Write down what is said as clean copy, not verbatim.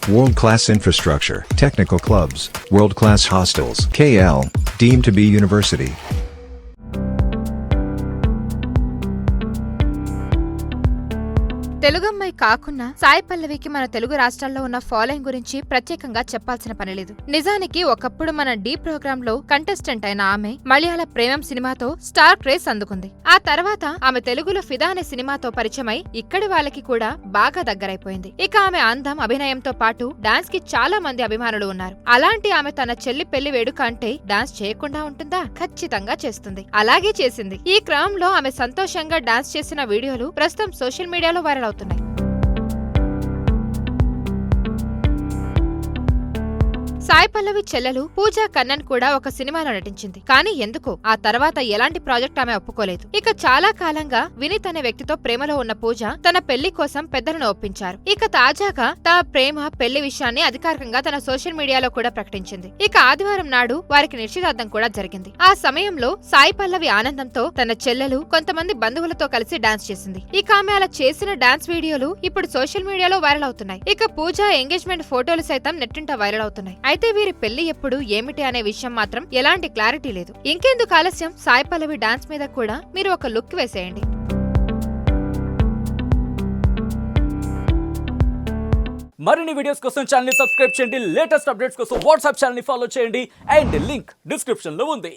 World-class infrastructure, technical clubs, world-class hostels. KL, deemed to be university. తెలుగమ్మాయి కాకున్నా సాయి పల్లవికి మన తెలుగు రాష్ట్రాల్లో ఉన్న ఫాలోయింగ్ గురించి ప్రత్యేకంగా చెప్పాల్సిన పనిలేదు. నిజానికి ఒకప్పుడు మన డి ప్రోగ్రామ్ లో కంటెస్టెంట్ అయిన ఆమె మలయాళ ప్రేమం సినిమాతో స్టార్ క్రేజ్ అందుకుంది. ఆ తర్వాత ఆమె తెలుగులో ఫిదా అనే సినిమాతో పరిచయమై ఇక్కడి వాళ్ళకి కూడా బాగా దగ్గరైపోయింది. ఇక ఆమె అందం, అభినయంతో పాటు డాన్స్ కి చాలా మంది అభిమానులు ఉన్నారు. అలాంటి ఆమె తన చెల్లి పెళ్లి వేడుక అంటే డాన్స్ చేయకుండా ఉంటుందా? ఖచ్చితంగా చేస్తుంది. అలాగే చేసింది. ఈ క్రమంలో ఆమె సంతోషంగా డాన్స్ చేసిన వీడియోలు ప్రస్తుతం సోషల్ మీడియాలో వైరల్ అవుతున్నాయి. సాయి పల్లవి చెల్లెలు పూజా కన్నన్ కూడా ఒక సినిమాలో నటించింది. కానీ ఎందుకో ఆ తర్వాత ఎలాంటి ప్రాజెక్ట్ ఆమె ఒప్పుకోలేదు. ఇక చాలా కాలంగా వినీత్ అనే వ్యక్తితో ప్రేమలో ఉన్న పూజ తన పెళ్లి కోసం పెద్దలను ఒప్పించారు. ఇక తాజాగా తమ ప్రేమ పెళ్లి విషయాన్ని అధికారికంగా తన సోషల్ మీడియాలో కూడా ప్రకటించింది. ఇక ఆదివారం నాడు వారికి నిశ్చితార్థం కూడా జరిగింది. ఆ సమయంలో సాయి పల్లవి ఆనందంతో తన చెల్లెలు కొంతమంది బంధువులతో కలిసి డాన్స్ చేసింది. ఇక ఆమె అలా చేసిన డాన్స్ వీడియోలు ఇప్పుడు సోషల్ మీడియాలో వైరల్ అవుతున్నాయి. ఇక పూజ ఎంగేజ్మెంట్ ఫోటోలు సైతం నెట్టింట వైరల్ అవుతున్నాయి. అయితే వీరి పెళ్లి ఎప్పుడు ఏమిటి అనే విషయం మాత్రం ఎలాంటి క్లారిటీ లేదు. ఇంకెందుకు ఆలస్యం, సాయి పల్లవి డాన్స్ మీద కూడా మీరు ఒక లుక్ వేసేయండి. మరిన్ని వీడియోస్ కోసం ఛానల్ ని సబ్స్క్రైబ్ చేయండి. లేటెస్ట్ అప్డేట్స్ కోసం వాట్సాప్ ఛానల్ ని ఫాలో చేయండి. అండ్ లింక్ డిస్క్రిప్షన్ లో ఉంది.